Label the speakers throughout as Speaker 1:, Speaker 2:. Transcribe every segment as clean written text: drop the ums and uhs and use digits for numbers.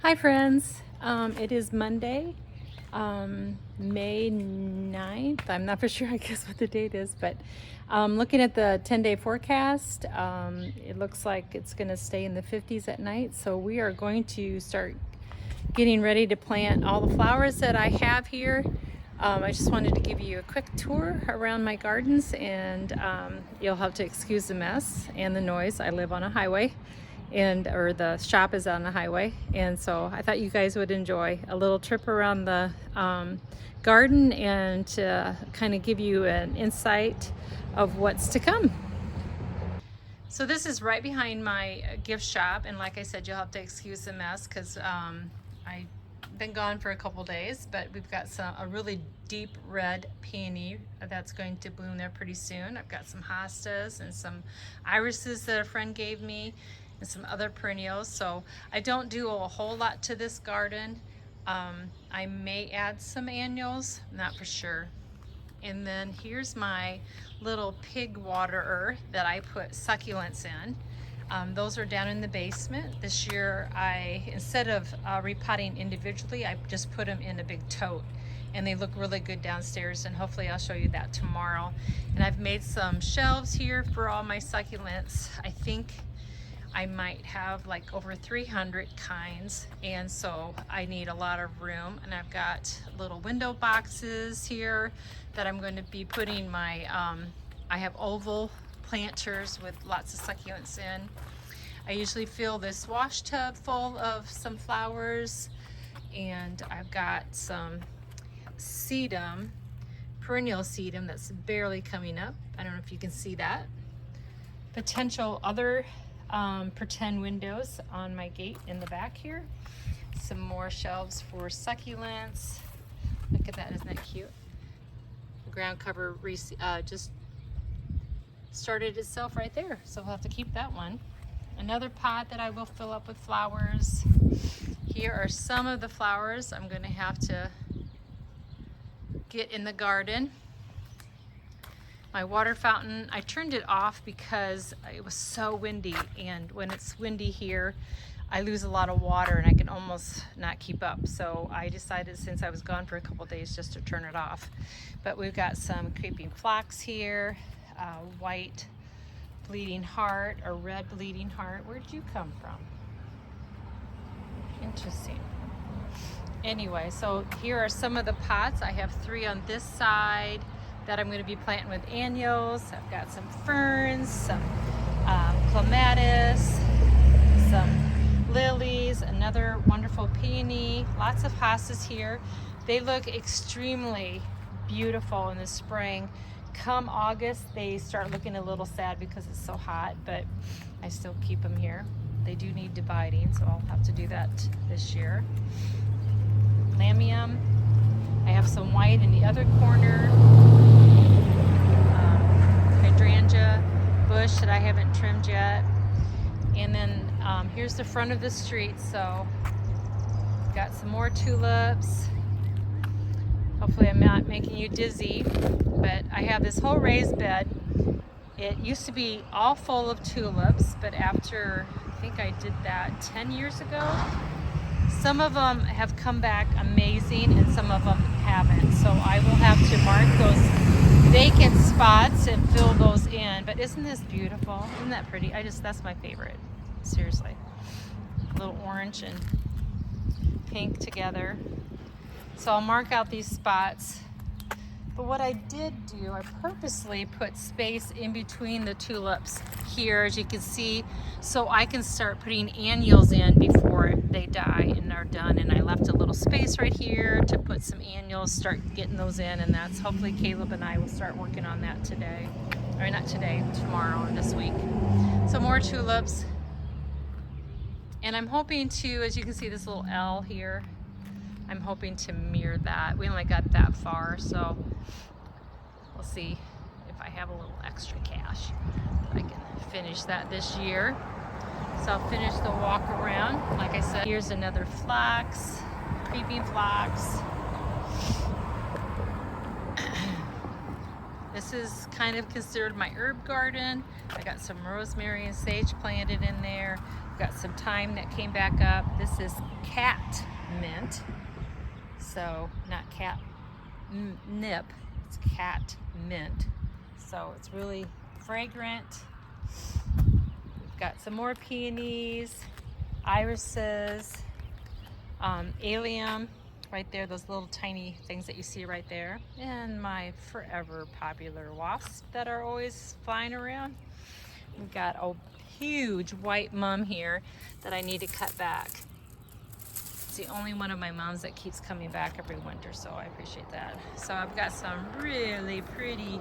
Speaker 1: Hi friends, it is Monday, May 9th. I'm not for sure, I guess, what the date is, but looking at the 10-day forecast, it looks like it's going to stay in the 50s at night. So we are going to start getting ready to plant all the flowers that I have here. I just wanted to give you a quick tour around my gardens, and you'll have to excuse the mess and the noise. I live on a highway, or the shop is on the highway, and so I thought you guys would enjoy a little trip around the garden and to kind of give you an insight of what's to come. So this is right behind my gift shop, and like I said, you'll have to excuse the mess because I've been gone for a couple days, but we've got a really deep red peony that's going to bloom there pretty soon. I've got some hostas and some irises that a friend gave me and some other perennials. So I don't do a whole lot to this garden. I may add some annuals, not for sure. And then here's my little pig waterer that I put succulents in. Those are down in the basement. This year, instead of repotting individually, I just put them in a big tote, and they look really good downstairs, and hopefully I'll show you that tomorrow. And I've made some shelves here for all my succulents. I think I might have like over 300 kinds, and so I need a lot of room. And I've got little window boxes here that I'm going to be putting my, I have oval planters with lots of succulents in. I usually fill this wash tub full of some flowers, and I've got some sedum, perennial sedum that's barely coming up. I don't know if you can see that. Potential other pretend windows on my gate in the back here. Some more shelves for succulents. Look at that, isn't that cute? The ground cover just started itself right there, so we'll have to keep that one. Another pot that I will fill up with flowers. Here are some of the flowers I'm going to have to get in the garden. My water fountain, I turned it off because it was so windy, and when it's windy here I lose a lot of water and I can almost not keep up. So I decided, since I was gone for a couple days, just to turn it off. But we've got some creeping phlox here, white bleeding heart, or red bleeding heart. Where'd you come from? Interesting. Anyway, so here are some of the pots. I have 3 on this side that I'm going to be planting with annuals. I've got some ferns, some clematis, some lilies, another wonderful peony, lots of hostas here. They look extremely beautiful in the spring. Come August, they start looking a little sad because it's so hot, but I still keep them here. They do need dividing, so I'll have to do that this year. Allium. I have some white in the other corner. Hydrangea bush that I haven't trimmed yet. And then here's the front of the street, so got some more tulips. Hopefully I'm not making you dizzy, but I have this whole raised bed. It used to be all full of tulips, but after, I think I did that 10 years ago, some of them have come back amazing and some of them haven't. So I will have to mark those vacant spots and fill those in. But isn't this beautiful? Isn't that pretty? That's my favorite. Seriously. A little orange and pink together. So I'll mark out these spots. But what I did do, I purposely put space in between the tulips here, as you can see, so I can start putting annuals in before they die and are done. And I left a little space right here to put some annuals, start getting those in, and that's hopefully Caleb and I will start working on that today. Or not today, tomorrow or this week. So more tulips. And I'm hoping to, as you can see this little L here, I'm hoping to mirror that. We only got that far, so we'll see if I have a little extra cash. I can finish that this year. So I'll finish the walk around. Like I said, here's another phlox, creeping phlox. This is kind of considered my herb garden. I got some rosemary and sage planted in there. Got some thyme that came back up. This is cat mint. So not cat nip, it's cat mint. So it's really fragrant. We've got some more peonies, irises, allium right there, those little tiny things that you see right there, and my forever popular wasps that are always flying around. We've got a huge white mum here that I need to cut back. It's the only one of my mums that keeps coming back every winter, so I appreciate that. So I've got some really pretty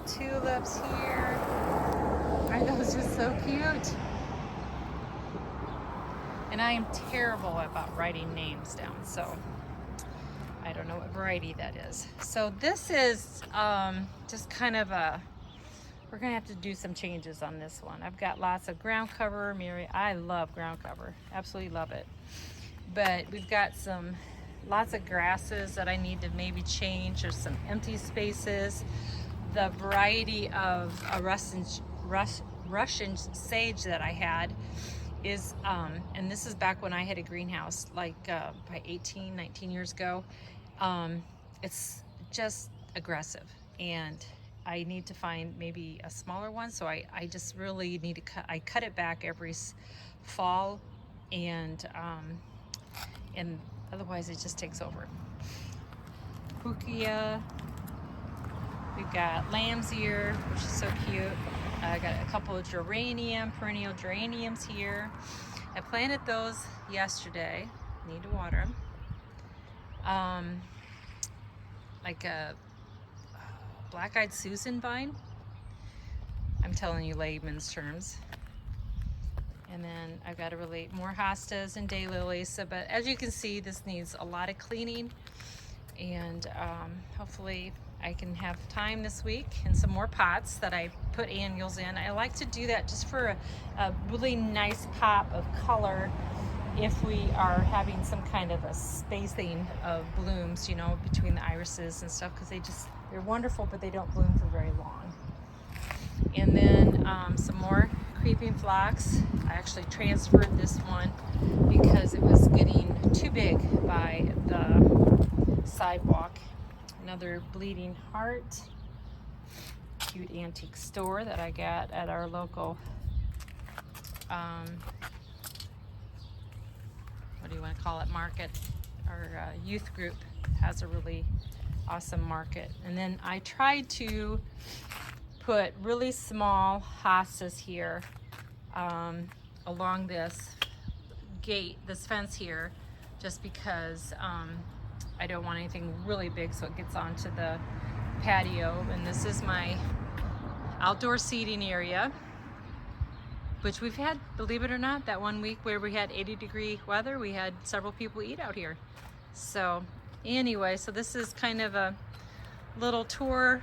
Speaker 1: tulips here. Aren't those just so cute? And I am terrible about writing names down, so I don't know what variety that is. So this is just kind of we're gonna have to do some changes on this one. I've got lots of ground cover. I love ground cover, absolutely love it. But we've got lots of grasses that I need to maybe change. There's some empty spaces. The variety of Russian sage that I had is, and this is back when I had a greenhouse, like by 18, 19 years ago. It's just aggressive, and I need to find maybe a smaller one. So I just really need to I cut it back every fall, and otherwise it just takes over. Pukia. We've got lamb's ear, which is so cute. I got a couple of perennial geraniums here. I planted those yesterday. Need to water them. Like a black-eyed Susan vine. I'm telling you layman's terms. And then I've got to relate more hostas and daylilies. So, but as you can see, this needs a lot of cleaning, and hopefully I can have time this week and some more pots that I put annuals in. I like to do that just for a really nice pop of color if we are having some kind of a spacing of blooms, you know, between the irises and stuff, because they're wonderful, but they don't bloom for very long. And then some more creeping phlox. I actually transferred this one because it was getting too big by the sidewalk. Another bleeding heart, cute antique store that I got at our local, what do you want to call it, market. Our youth group has a really awesome market. And then I tried to put really small hostas here along this gate, this fence here, just because I don't want anything really big so it gets onto the patio. And this is my outdoor seating area, which we've had, believe it or not, that one week where we had 80-degree weather, we had several people eat out here. So anyway, so this is kind of a little tour